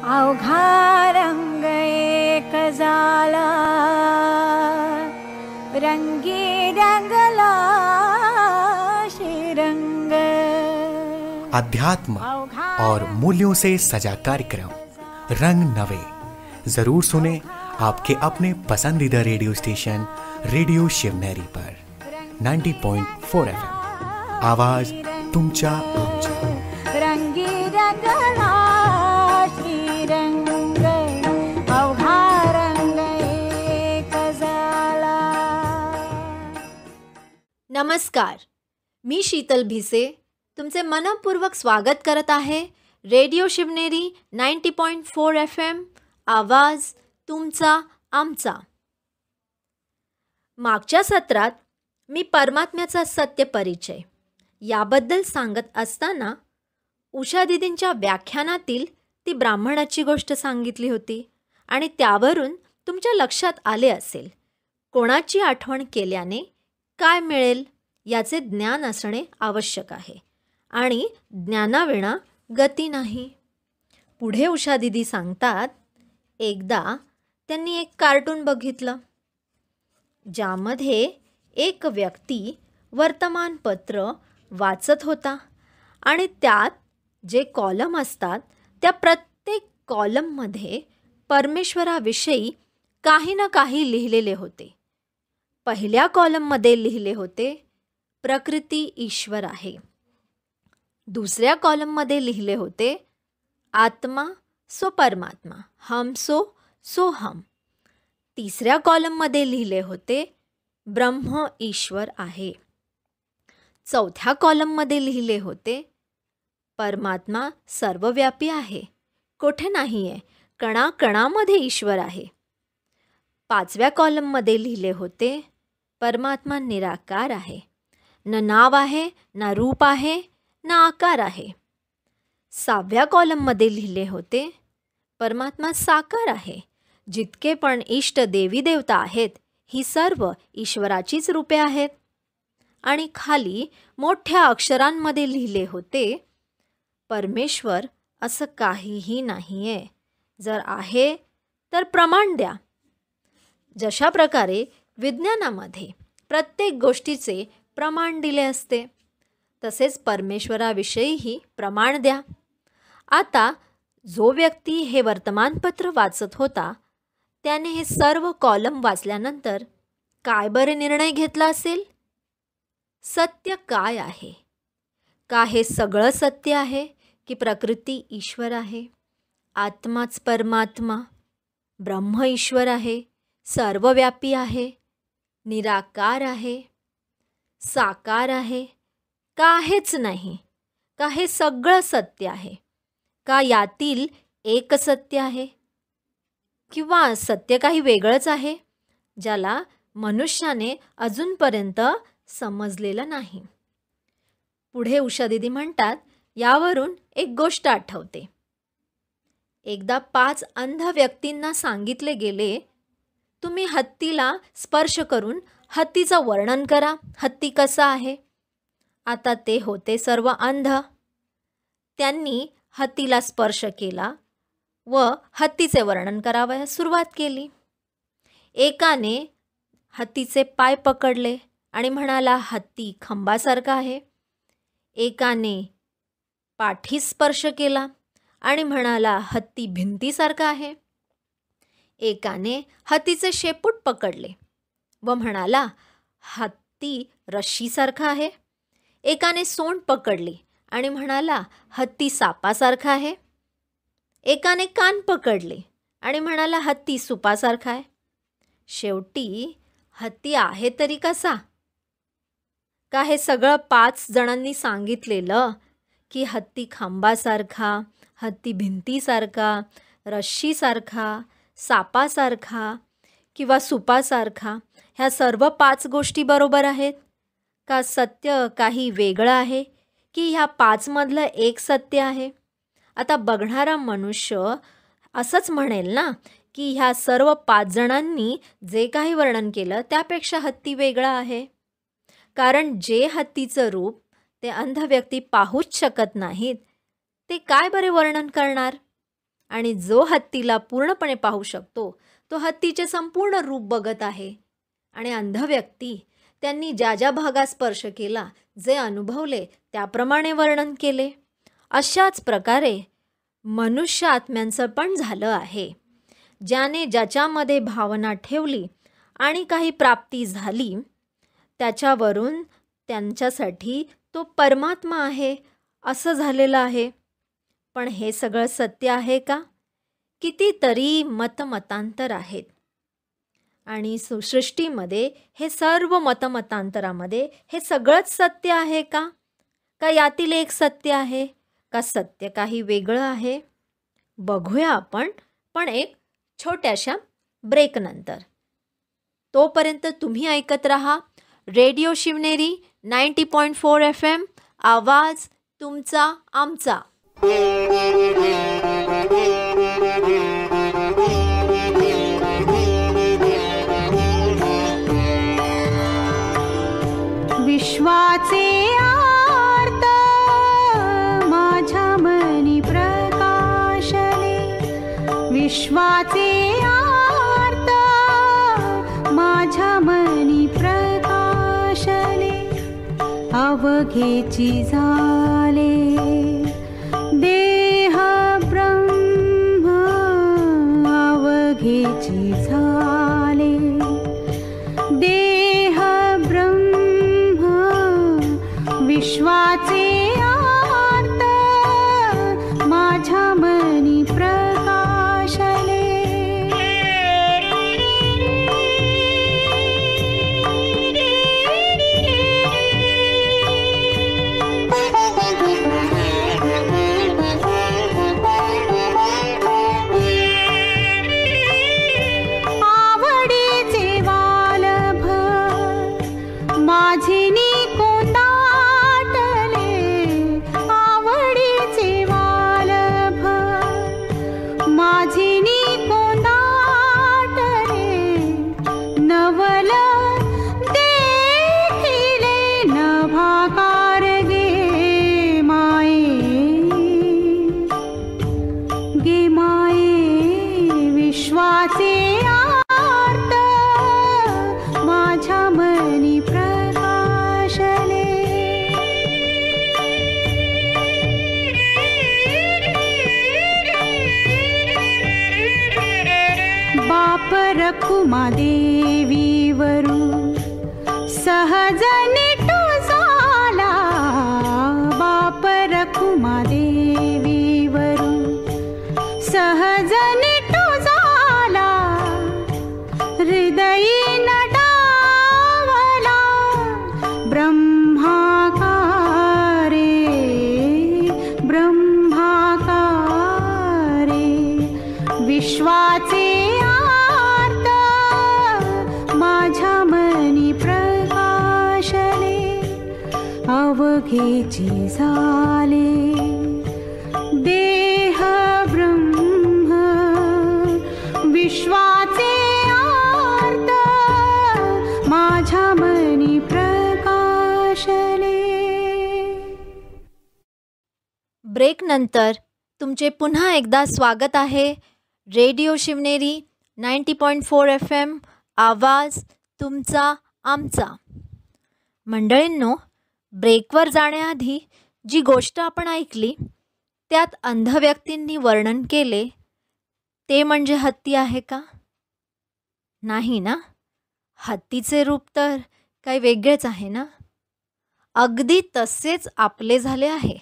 अवघा रंग एक झाला, रंगी रंगला श्रीरंग। अध्यात्म और मूल्यों से सजा कार्यक्रम रंग नवे जरूर सुने आपके अपने पसंदीदा रेडियो स्टेशन रेडियो शिवनेरी पर 90.4 FM। आवाज तुमचा आमचा। रंगी रंगला श्रीरंग, अवघा रंग एक झाला। नमस्कार, मी शीतल भिसे तुमचे मनपूर्वक स्वागत करत आहे रेडिओ शिवनेरी 90.4 FM। आवाज तुमचा आमचा। मागच्या सत्रात मी परमात्म्याचा सत्य परिचय याबद्दल सांगत असताना उषा दीदींच्या व्याख्यानातील ती ब्राह्मणाची गोष्ट सांगितली होती आणि त्यावरून तुमच्या लक्षात आले असेल कोणाची आठवण केल्याने काय मिळेल याचे ज्ञान असणे आवश्यक आहे आणि ज्ञानाविना गती नाही। पुढे उषा दीदी सांगतात, एकदा त्यांनी एक कार्टून बघितलं ज्यामध्ये एक व्यक्ती वर्तमानपत्र वाचत होता आणि त्यात जे कॉलम असतात त्या प्रत्येक कॉलममध्ये परमेश्वराविषयी काही ना काही लिहिलेले होते। पहिल्या कॉलममध्ये लिहिले होते प्रकृती ईश्वर आहे, दुसऱ्या कॉलममध्ये लिहिले होते आत्मा सो परमात्मा, हम सो हम, तिसऱ्या कॉलममध्ये लिहिले होते ब्रह्म ईश्वर आहे, चौथ्या कॉलममध्ये लिहिले होते परमात्मा सर्वव्यापी आहे, कोठे नाही आहे, कणाकणामध्ये ईश्वर आहे, पाचव्या कॉलममध्ये लिहिले होते परमात्मा निराकार आहे, न नाव आहे, ना रूप आहे, ना आकार आहे, सहाव्या कॉलममध्ये लिहिले होते परमात्मा साकार आहे, जितके पण इष्ट देवी देवता आहेत ही सर्व ईश्वराचीच रूपे आहेत, आणि खाली मोठ्या अक्षरांमध्ये लिहिले होते परमेश्वर असं काहीही नाही आहे, जर आहे तर प्रमाण द्या। जशा प्रकारे विज्ञानामध्ये प्रत्येक गोष्टीचे प्रमाण दिले असते तसेच परमेश्वराविषयीही प्रमाण द्या। आता जो व्यक्ती हे वर्तमानपत्र वाचत होता त्याने हे सर्व कॉलम वाचल्यानंतर काय बरे निर्णय घेतला असेल? सत्य काय आहे? का हे सगळं सत्य आहे की प्रकृती ईश्वर आहे, आत्माच परमात्मा, ब्रह्म ईश्वर आहे, सर्वव्यापी आहे, निराकार आहे, साकार आहे, का हेच नाही? का हे सगळं सत्य आहे? का यातील एक सत्य आहे किंवा सत्य काही वेगळंच आहे ज्याला मनुष्याने अजूनपर्यंत समजलेलं नाही? पुढे उषा दीदी म्हणतात, यावरून एक गोष्ट आठवते। एकदा 5 अंध व्यक्तींना सांगितले गेले, तुम्ही हत्तीला स्पर्श करून हत्तीचं वर्णन करा, हत्ती कसा आहे। आता ते होते सर्व अंध। त्यांनी हत्तीला स्पर्श केला व हत्तीचे वर्णन करावयास सुरुवात केली। एकाने हत्तीचे पाय पकडले आणि म्हणाला हत्ती खंबासारखा आहे, एकाने पाठीस स्पर्श केला आणि म्हणाला हत्ती भिंतीसारखा आहे, एकाने हत्तीचे शेपूट पकडले व म्हणाला हत्ती रश्शीसारखा आहे, एकाने सोंड पकडली आणि म्हणाला हत्ती सापासारखा आहे, एकाने कान पकडले आणि म्हणाला हत्ती सुपासारखा आहे। शेवटी हत्ती आहे तरी कसा? का हे सगळं 5 जणांनी सांगितलेलं की हत्ती खांबासारखा, हत्ती भिंतीसारखा, रश्शीसारखा, सापासारखा किंवा सुपासारखा, ह्या सर्व 5 गोष्टी बरोबर आहेत? का सत्य काही वेगळं आहे की ह्या 5 मधलं एक सत्य आहे? आता बघणारा मनुष्य असंच म्हणेल ना की ह्या सर्व 5 जणांनी जे काही वर्णन केलं त्यापेक्षा हत्ती वेगळा आहे, कारण जे हत्तीचं रूप ते अंध व्यक्ती पाहूच शकत नाहीत ते काय बरे वर्णन करणार? आणि जो हत्तीला पूर्णपणे पाहू शकतो तो हत्तीचे संपूर्ण रूप बघत आहे. आणि अंध व्यक्ती त्यांनी ज्या ज्या भागास स्पर्श केला, जे अनुभवले त्याप्रमाणे वर्णन केले. अशाच प्रकारे मनुष्य आत्म्यांचं पण झालं आहे. ज्याने ज्याच्यामध्ये भावना ठेवली आणि काही प्राप्ती झाली, त्याच्यावरून त्यांच्यासाठी तो परमात्मा आहे असं झालेलं आहे. पण हे सगळं सत्य आहे का? कितीतरी मतमतांतर आहेत. आणि सृष्टीमध्ये हे सर्व मतमतांतरामध्ये हे सगळंच सत्य आहे का? का यातील एक सत्य आहे? का सत्य काही वेगळं आहे? बघूया आपण, पण एक छोट्याशा ब्रेकनंतर. तोपर्यंत तुम्ही ऐकत रहा रेडिओ शिवनेरी 90.4 FM, आवाज तुमचा आमचा. विश्वाचे आर्त माझ्या मनी प्रकाशले, विश्वाचे आर्त माझ्या मनी प्रकाशले, अवघेची झाले देह ब्रह्म, अवघेची झाले देह ब्रह्म, विश्वाचे आर्त माझ्या मनी प्रकाशले. आवडीचे वालभ माझिनी कोंदाटले, आवडीचे वालभ माझिनी कोंदाटले, नवल देखिले नभाकार गे माये, गे माये, विश्वाचे आर्त माझ्या मनी प्रकाशले. बाप रखुमा देवीवरू सहज निटू झाला, बाप रखुमा देवीवरू सहज निटू झाला, हृदयी नटावला ब्रह्माकारे, ब्रह्माकारे, विश्वाचे आर्त माझ्या मनी प्रकाशले, अवघेची झाले देह ब्रह्म, विश्वाचे आर्त माझ्या मनी प्रकाशले. ब्रेकनंतर तुमचे पुन्हा एकदा स्वागत आहे रेडिओ शिवनेरी 90.4 FM, आवाज तुमचा आमचा. मंडळींनो, ब्रेकवर जाण्याआधी जी गोष्ट आपण ऐकली त्यात अंध व्यक्तींनी वर्णन केले ते म्हणजे हत्ती आहे का? नाही ना. हत्तीचे रूप तर काही वेगळेच आहे ना. अगदी तसेच आपले झाले आहे.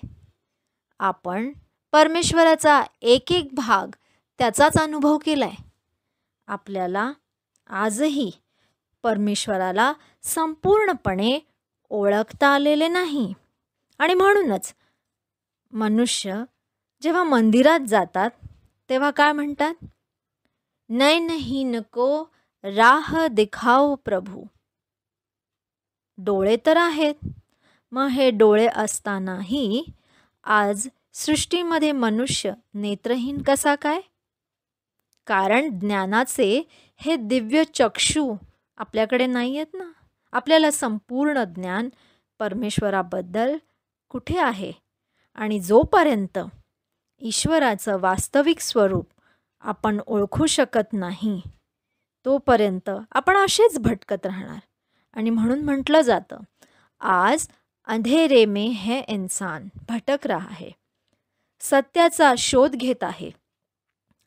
आपण परमेश्वराचा एक एक भाग त्याचाच अनुभव केलाय. आपल्याला आजही परमेश्वराला संपूर्णपणे ओळखता आलेले नाही. आणि म्हणूनच मनुष्य जेव्हा मंदिरात जातात तेव्हा काय म्हणतात? नैन ही नको राह दिखाओ प्रभू. डोळे तर आहेत, मग हे डोळे असतानाही आज सृष्टीमध्ये मनुष्य नेत्रहीन कसा काय? कारण ज्ञानाचे हे दिव्य चक्षु आपल्याकडे नाही आहेत ना. आपल्याला संपूर्ण ज्ञान परमेश्वराबद्दल कुठे आहे? आणि जोपर्यंत ईश्वराचं वास्तविक स्वरूप आपण ओळखू शकत नाही तोपर्यंत आपण असेच भटकत राहणार. आणि म्हणून म्हटलं जातं, आज अंधेरे में है इंसान भटक रहा है. सत्याचा शोध घेत आहे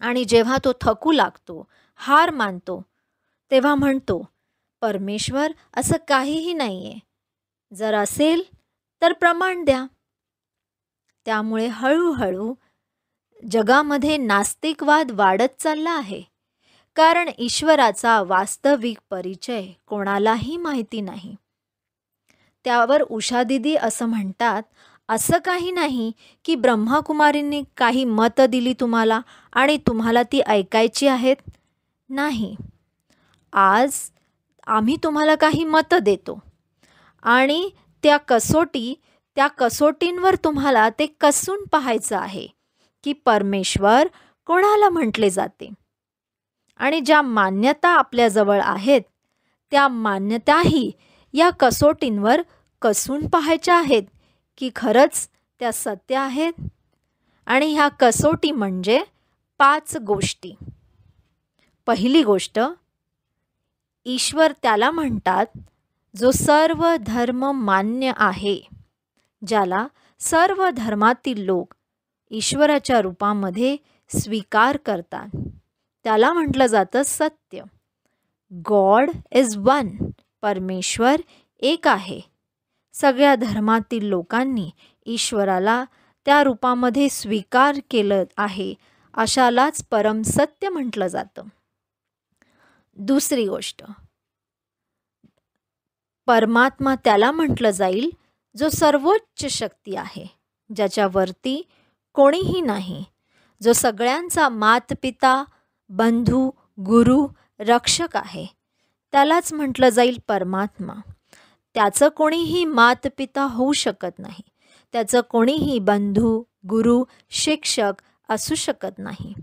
आणि जेव्हा तो थकू लागतो, हार मानतो, तेव्हा म्हणतो, परमेश्वर असं काहीही नाही आहे. जर असेल तर प्रमाण द्या. त्यामुळे हळूहळू जगामध्ये नास्तिकवाद वाढत चालला आहे. कारण ईश्वराचा वास्तविक परिचय कोणालाही माहिती नाही. त्यावर उषादीदी असं म्हणतात, असं काही नाही की ब्रह्माकुमारींनी काही मतं दिली तुम्हाला आणि तुम्हाला ती ऐकायची आहेत. नाही, आज आम्ही तुम्हाला काही मतं देतो आणि त्या कसोटींवर तुम्हाला ते कसून पाहायचं आहे की परमेश्वर कोणाला म्हटले जाते. आणि ज्या मान्यता आपल्याजवळ आहेत त्या मान्यताही या कसोटींवर कसून पाहायच्या आहेत की खरंच त्या सत्य आहेत. आणि ह्या कसोटी म्हणजे 5 गोष्टी. पहिली गोष्ट, ईश्वर त्याला म्हणतात जो सर्व धर्म मान्य आहे, ज्याला सर्व धर्मातील लोक ईश्वराच्या रूपामध्ये स्वीकार करतात. त्याला म्हटलं जातं सत्य. God is one. परमेश्वर एक आहे. सगळ्या धर्मातील लोकांनी ईश्वराला त्या रूपामध्ये स्वीकार केलं आहे, अशालाच परमसत्य म्हटलं जातं. दुसरी गोष्ट, परमात्मा त्याला म्हटलं जाईल जो सर्वोच्च शक्ती आहे, ज्याच्यावरती कोणीही नाही, जो सगळ्यांचा मातपिता, बंधू, गुरु, रक्षक आहे. त्यालाच म्हटलं जाईल परमात्मा. त्याचं कोणीही मातपिता होऊ शकत नाही. त्याचं कोणीही बंधू, गुरु, शिक्षक असू शकत नाही.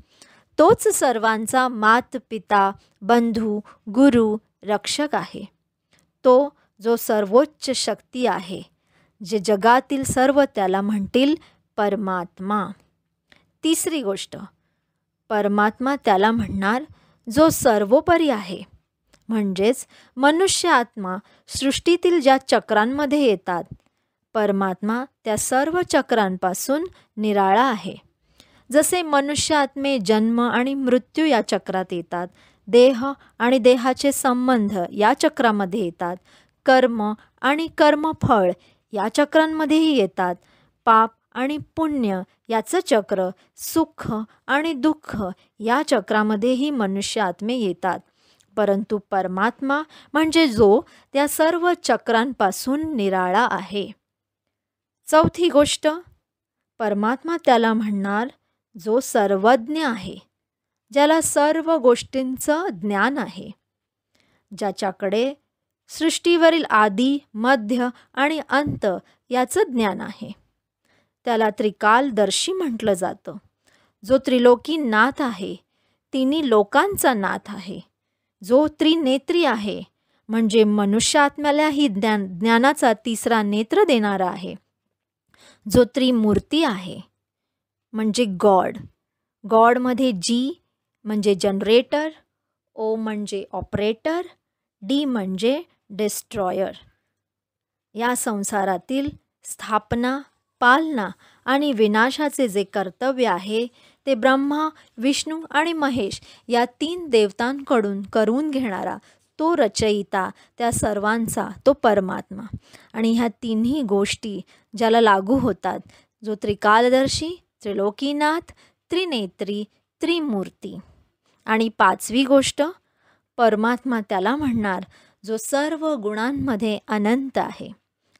तोच सर्वांचा मातपिता, बंधू, गुरु, रक्षक आहे. तो जो सर्वोच्च शक्ती आहे, जे जगातील सर्व त्याला म्हणतील परमात्मा. तिसरी गोष्ट, परमात्मा त्याला म्हणणार जो सर्वोपरी आहे. म्हणजेच मनुष्य आत्मा सृष्टीतील ज्या चक्रांमध्ये येतात, परमात्मा त्या सर्व चक्रांपासून निराळा आहे. जसे मनुष्य आत्मे जन्म आणि मृत्यू या चक्रात येतात, देह आणि देहाचे संबंध या चक्रामध्ये येतात, कर्म आणि कर्मफळ या चक्रांमध्येही येतात, पाप आणि पुण्य याचं चक्र, सुख आणि दुःख या चक्रामध्येही मनुष्य आत्मे येतात. परंतु परमात्मा म्हणजे जो त्या सर्व चक्रांपासून निराळा आहे. चौथी गोष्ट, परमात्मा त्याला म्हणणार जो सर्वज्ञ आहे, ज्याला सर्व गोष्टींचं ज्ञान आहे, ज्याच्याकडे सृष्टीवरील आदी, मध्य आणि अंत याचं ज्ञान आहे. त्याला त्रिकालदर्शी म्हटलं जातं. जो त्रिलोकी नाथ आहे, तिन्ही लोकांचा नाथ आहे. जो त्रिनेत्री आहे, म्हणजे मनुष्य आत्म्यालाही ज्ञानाचा तिसरा नेत्र देणारा आहे. जो त्रिमूर्ती आहे, म्हणजे गॉड. गॉडमध्ये जी म्हणजे जनरेटर, ओ म्हणजे ऑपरेटर, डी म्हणजे डिस्ट्रॉयर. या संसारातील स्थापना, पालना आणि विनाशाचे जे कर्तव्य आहे ते ब्रह्मा, विष्णू आणि महेश या 3 देवतांकडून करून घेणारा तो रचयिता, त्या सर्वांचा तो परमात्मा. आणि ह्या तिन्ही गोष्टी ज्याला लागू होतात, जो त्रिकालदर्शी, त्रिलोकीनाथ, त्रिनेत्री, त्रिमूर्ती. आणि 5वी गोष्ट, परमात्मा त्याला म्हणणार जो सर्व गुणांमध्ये अनंत आहे,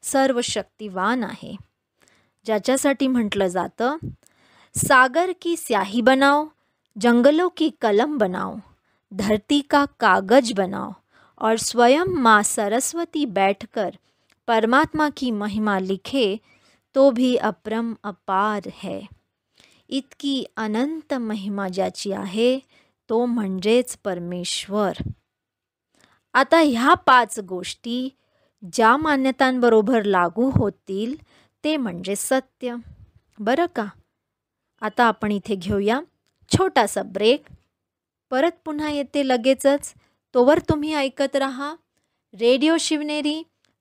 सर्व शक्तिवान आहे, ज्याच्यासाठी म्हटलं जातं सागर की स्याही बनाओ, जंगलों की कलम बनाओ, धरती का कागज बनाओ और स्वयं माँ सरस्वती बैठकर परमात्मा की महिमा लिखे तो भी अपरम अपार है. इतकी अनंत महिमा ज्याची आहे तो म्हणजेच परमेश्वर. आता ह्या 5 गोष्टी ज्या मान्यतांबरोबर लागू होतील ते म्हणजे सत्य. बरं का? आता आपण इथे घेऊया छोटासा ब्रेक. परत पुन्हा येते लगेचच. तोवर तुम्ही ऐकत राहा रेडिओ शिवनेरी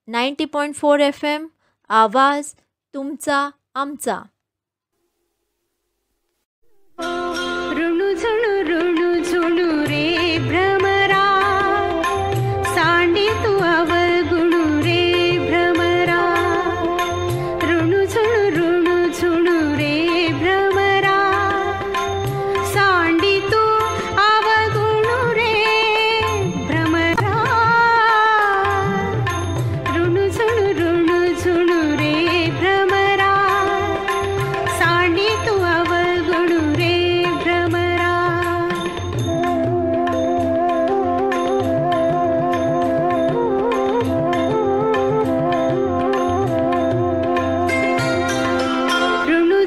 90.4 FM, आवाज तुमचा आमचा. ऋणु झुणू रे भ्रमरा, सांडी तू अवगुणू रे भ्रमरा. ऋणु झुणू रे भ्रमरा, सांडी तू अवगुणू रे भ्रमरा. ऋणु झुणू रे भ्रमरा, सांडी तू अवगुणू रे भ्रमरा. ऋणु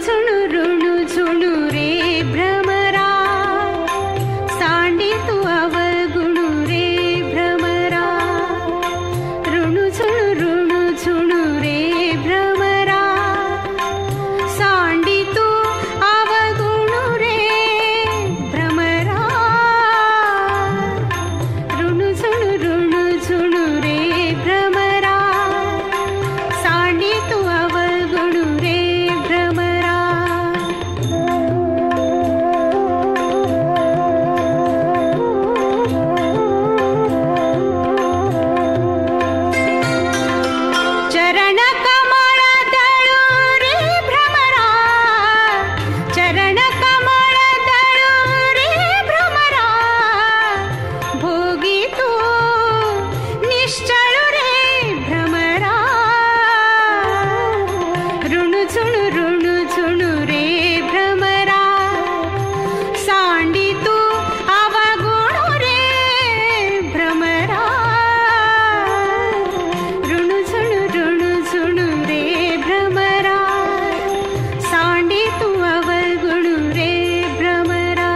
झुणू रे भ्रमरा, सांडी तू अवगुणू रे भ्रमरा. ऋणु झुणू रे भ्रमरा, सांडी तू अवगुणू रे भ्रमरा. ऋणु झुणू रे भ्रमरा, सांडी तू अवगुणू रे भ्रमरा. चरण कमळ दळू रे भ्रमरा, चरण कमळ दळू रे भ्रमरा. भोगी तू निश्चळ रे भ्रमरा. ऋणु झुणू रे भ्रमरा, सांडी तू अवगुणू रे भ्रमरा. ऋणु झुणू रे भ्रमरा, सांडी तू अवगुणू रे भ्रमरा.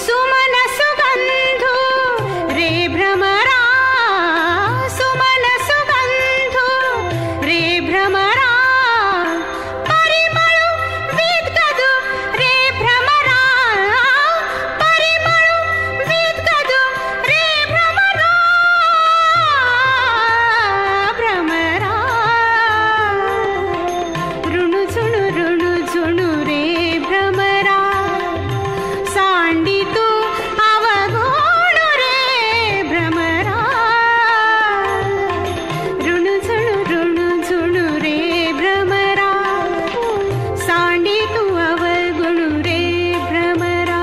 सुमन सुगंधू रे भ्रमरा, सुमन सुगंधू रे भ्रमरा. परिमळू विद्गदु रे भ्रमरा, परिमळू विद्गदु रे भ्रमरा. भ्रमरा. ऋणु झुणू रे भ्रमरा, सांडी तू अवगुणू रे भ्रमरा. ऋणु झुणू रे भ्रमरा, सांडी तू अवगुणू रे भ्रमरा.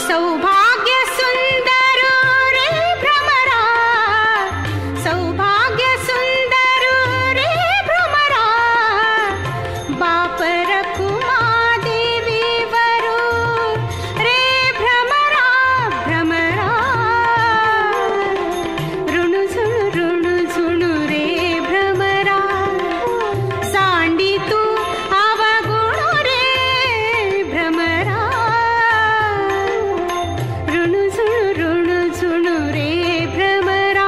सौभाग्य सुंदर रे भ्रमरा, सौभाग्य सुंदर रे भ्रमरा. बाप रखुमा देवी वरू रे भ्रमरा, भ्रमरा. ऋणु झुणू रे भ्रमरा, सांडी तू अवगुणू रे भ्रमरा. ऋणु झुणू रे भ्रमरा,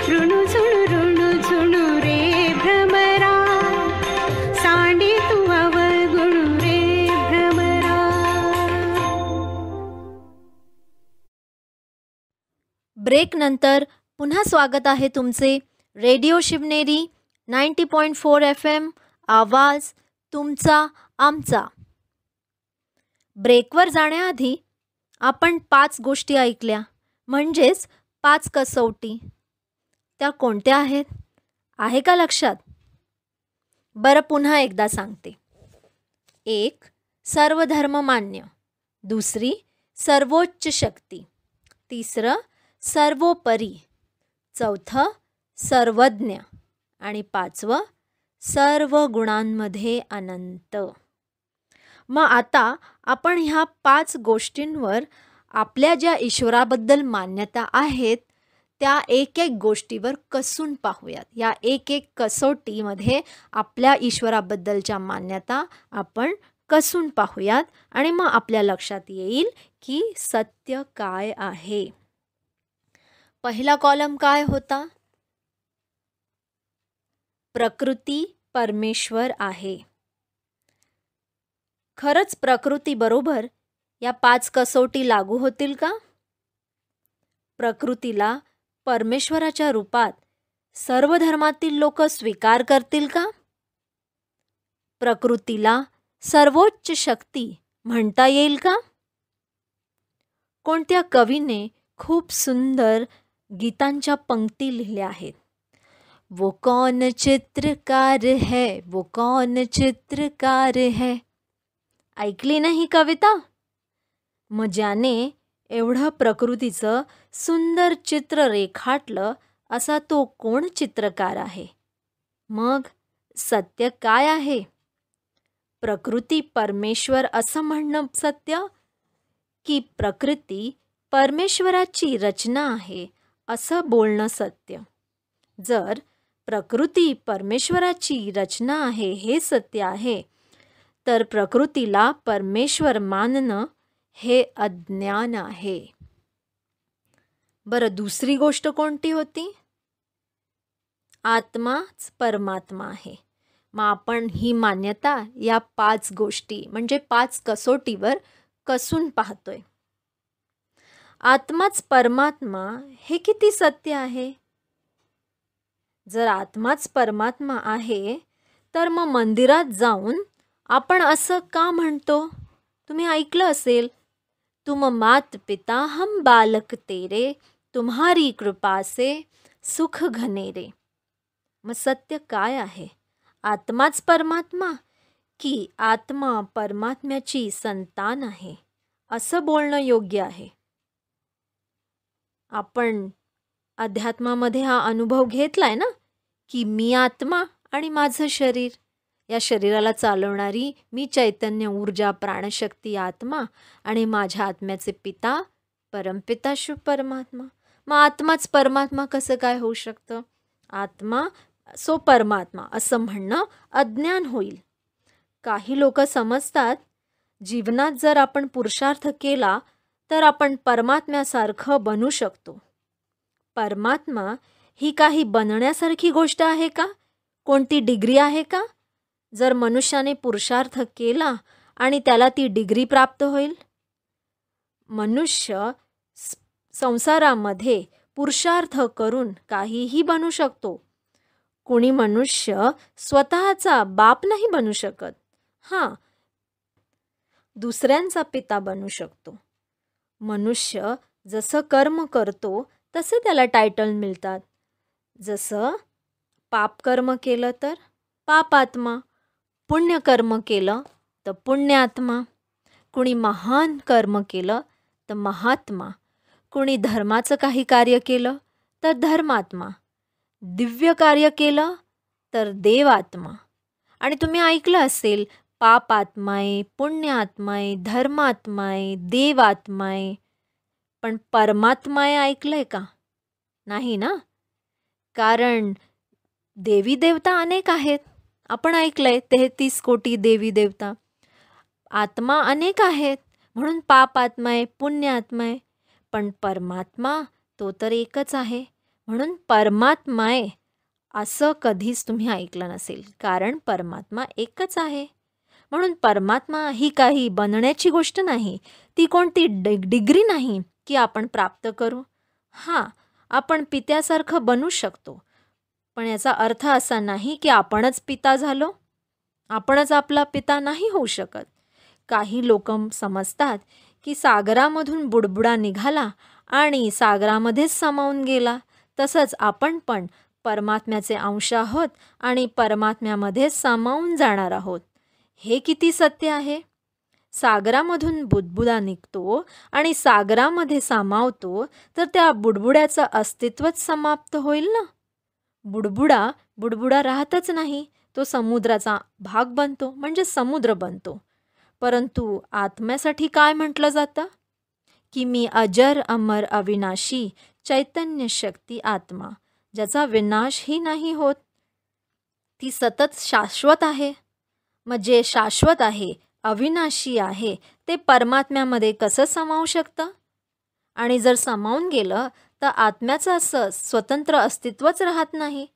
ऋणु झुणू रे भ्रमरा, सांडी तू अवगुणू रे भ्रमरा. ब्रेक नंतर पुन्हा स्वागत आहे तुमचे रेडिओ शिवनेरी 90.4 FM, आवाज तुमचा आमचा. ब्रेकवर जाण्याआधी आपण 5 गोष्टी ऐकल्या, म्हणजेच 5 कसौटी. त्या कोणत्या आहेत? आहे का लक्षात? बरं, पुन्हा एकदा सांगते. 1. सर्वधर्ममान्य. 2. सर्वोच्च शक्ती. 3. सर्वोपरी. 4. सर्वज्ञ. आणि 5. सर्व गुणांमध्ये अनंत. मग आता आपण ह्या 5 गोष्टींवर आपल्या ज्या ईश्वराबद्दल मान्यता आहेत त्या एक एक गोष्टीवर कसून पाहूयात. या एक एक कसोटीमध्ये आपल्या ईश्वराबद्दलच्या मान्यता आपण कसून पाहूयात आणि मग आपल्या लक्षात येईल की सत्य काय आहे. पहिला कॉलम काय होता? प्रकृती परमेश्वर आहे. खरंच प्रकृतीबरोबर या 5 कसोटी लागू होतील का? प्रकृतीला परमेश्वराच्या रूपात सर्व धर्मातील लोक स्वीकार करतील का? प्रकृतीला सर्वोच्च शक्ती म्हणता येईल का? कोणत्या कवीने खूप सुंदर गीतांच्या पंक्ती लिहिल्या आहेत. वो कौन चित्रकार है, वो कौन चित्रकार है. ऐकली नाही कविता? मग ज्याने एवढं प्रकृतीचं सुंदर चित्र रेखाटलं असा तो कोण चित्रकार आहे? मग सत्य काय आहे? प्रकृती परमेश्वर असं म्हणणं सत्य, की प्रकृती परमेश्वराची रचना आहे असं बोलणं सत्य? जर प्रकृती परमेश्वराची रचना आहे हे सत्य आहे, तर प्रकृतीला परमेश्वर मानणं हे अज्ञान आहे. बरं, दुसरी गोष्ट कोणती होती? आत्माच परमात्मा आहे. मग आपण ही मान्यता या 5 गोष्टी म्हणजे 5 कसोटीवर कसून पाहतोय. आत्माच परमात्मा हे किती सत्य आहे? जर आत्माच परमात्मा आहे तर मग मंदिरात जाऊन आपण असं का म्हणतो? तुम्ही ऐकलं असेल, तुम मात पिता हम बालक तेरे, तुम्हारी कृपा से सुख घनेरे. मग सत्य काय आहे? आत्माच परमात्मा की आत्मा परमात्म्याची संतान आहे असं बोलणं योग्य आहे? आपण अध्यात्मामध्ये हा अनुभव घेतलाय ना, की मी आत्मा आणि माझं शरीर, या शरीराला चालवणारी मी चैतन्य ऊर्जा प्राणशक्ती आत्मा आणि माझ्या आत्म्याचे पिता परमपिता शुभ परमात्मा. मग आत्माच परमात्मा कसं काय होऊ शकतं? आत्मा सो परमात्मा असं म्हणणं अज्ञान होईल. काही लोक समजतात जीवनात जर आपण पुरुषार्थ केला तर आपण परमात्म्यासारखं बनू शकतो. परमात्मा ही काही बनण्यासारखी गोष्ट आहे का? कोणती डिग्री आहे का? जर मनुष्याने पुरुषार्थ केला आणि त्याला ती डिग्री प्राप्त होईल? मनुष्य संसारामध्ये पुरुषार्थ करून काहीही बनू शकतो. कोणी मनुष्य स्वतःचा बाप नाही बनू शकत. हां, दुसऱ्यांचा पिता बनू शकतो. मनुष्य जसं कर्म करतो तसे त्याला टायटल मिळतात. जसं पापकर्म केलं तर पापात्मा, पुण्यकर्म केलं तर पुण्यात्मा, कुणी महान कर्म केलं तर महात्मा, कुणी धर्माचं काही कार्य केलं तर धर्मात्मा, दिव्य कार्य केलं तर देवात्मा. आणि तुम्ही ऐकलं असेल, पापात्माय, पुण्यात्माय, धर्मात्माय, देवात्माय. पण परमात्माय ऐकलंय का? नाही ना. कारण देवी देवता अनेक आहेत. आपण ऐकलंय 33 कोटी देवी देवता. आत्मा अनेक आहेत म्हणून पापात्माय, पुण्यात्माय. पण परमात्मा तो तर एकच आहे. म्हणून परमात्माय असं कधीच तुम्ही ऐकलं नसेल, कारण परमात्मा एकच आहे. म्हणून परमात्मा ही काही बनण्याची गोष्ट नाही. ती कोणती डिग्री नाही की आपण प्राप्त करू. हां, आपण पित्यासारखं बनू शकतो, पण याचा अर्थ असा नाही की आपणच पिता झालो. आपणच आपला पिता नाही होऊ शकत. काही लोक समजतात की सागरामधून बुडबुडा निघाला आणि सागरामध्येच सामावून गेला. तसंच आपण पण परमात्म्याचे अंश आहोत आणि परमात्म्यामध्येच सामावून जाणार आहोत. हे किती सत्य आहे? सागरामधून बुडबुडा निघतो आणि सागरामध्ये सामावतो तर त्या बुडबुड्याचं अस्तित्वच समाप्त होईल ना. बुडबुडा राहतच नाही, तो समुद्राचा भाग बनतो, म्हणजे समुद्र बनतो. परंतु आत्म्यासाठी काय म्हटलं जातं? की मी अजर अमर अविनाशी चैतन्य शक्ती आत्मा, ज्याचा विनाशही नाही होत, ती सतत शाश्वत आहे. मग जे शाश्वत आहे, अविनाशी आहे, ते परमात्म्यामध्ये कसं सामावू शकतं? आणि जर सामावून गेलं तर आत्म्याचं असं स्वतंत्र अस्तित्वच राहत नाही.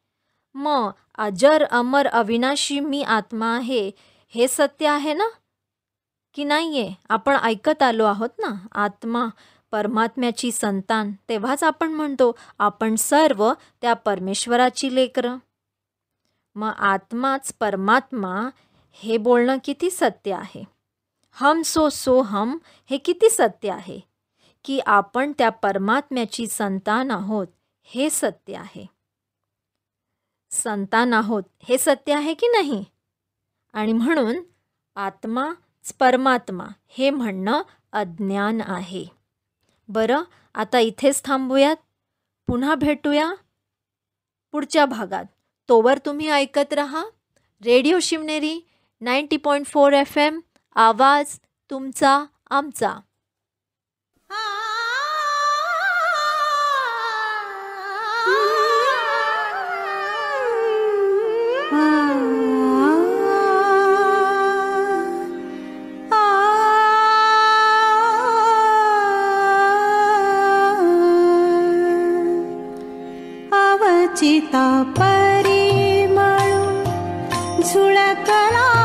मग अजर अमर अविनाशी मी आत्मा आहे हे सत्य आहे ना की नाही आहे? आपण ऐकत आलो आहोत ना, आत्मा परमात्म्याची संतान. तेव्हाच आपण म्हणतो आपण सर्व त्या परमेश्वराची लेकरं. मग आत्माच परमात्मा हे बोलणं किती सत्य आहे. हम सो हम हे किती सत्य आहे की आपण त्या परमात्म्याची संतान आहोत हे सत्य आहे. संतान आहोत हे सत्य आहे की नाही? आणि म्हणून आत्माच परमात्मा हे म्हणणं अज्ञान आहे. बरं, आता इथेच थांबूयात. पुन्हा भेटूया पुढच्या भागात. तोवर तुम्ही ऐकत रहा रेडिओ शिवनेरी 90.4 FM, आवाज तुमचा आमचा. अवचिता परिमळू झुळकलाळू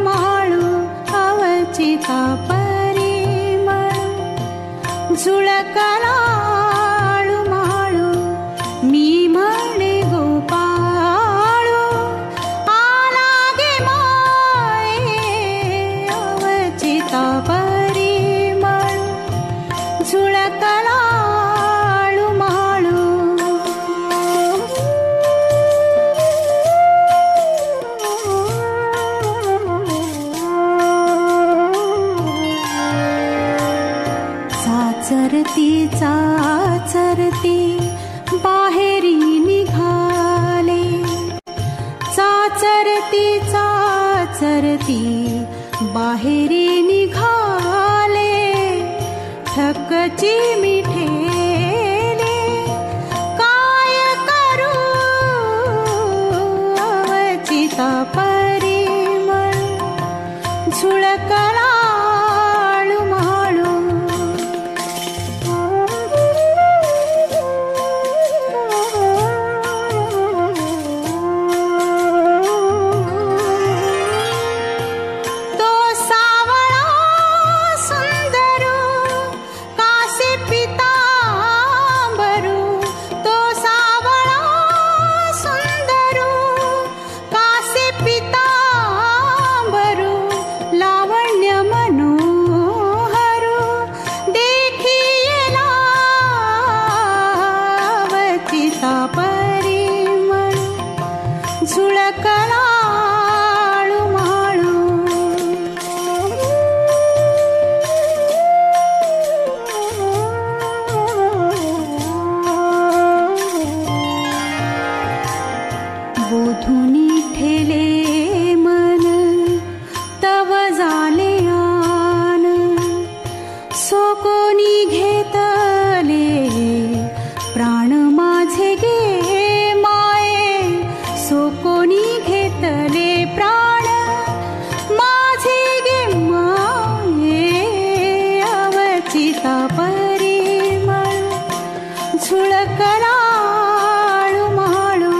माळू, अवचिता परिमळू झुळकलाळू माळू, मी म्हणे गोपाळू आला गे माये. अवचिता परिमळू झुळकलाळू माळू. चाचरती चाचरती बाहेरी निघाले, चाचरती चाचरती बाहेरी निघाले, ठकची मिठेले काय करू. अवचिता परिमळ झुळकलाळू माळू. झुळकलाळू माळू. बोधुनी ठेले मन तव झाले आन, सो कोणी घेतले प्राण माझे गे माये. सो कोणी घेतले प्राण माझे गे माये. अवचिता परिमळ झुळकलाळू माळू.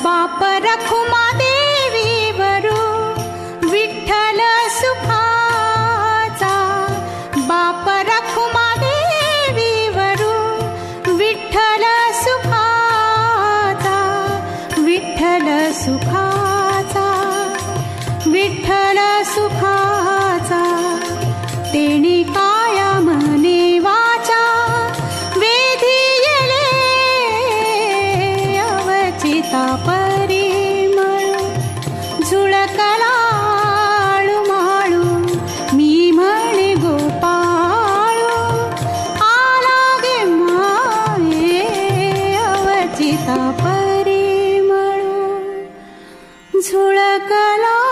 बाप रखुमा देवी वरू विठ्ठल सुखाचा, बाप रखुमा देवी वरू विठ्ठल सुखाचा. विठ्ठल सुखाचा, विठ्ठल सुखाचा, तेणे काया म्हणे वाचा वेधियले. अवचिता परिमळ झुळकलाळू माळू, मी म्हणे गोपाळू आला गे माये. अवचिता परिमळ झुळकला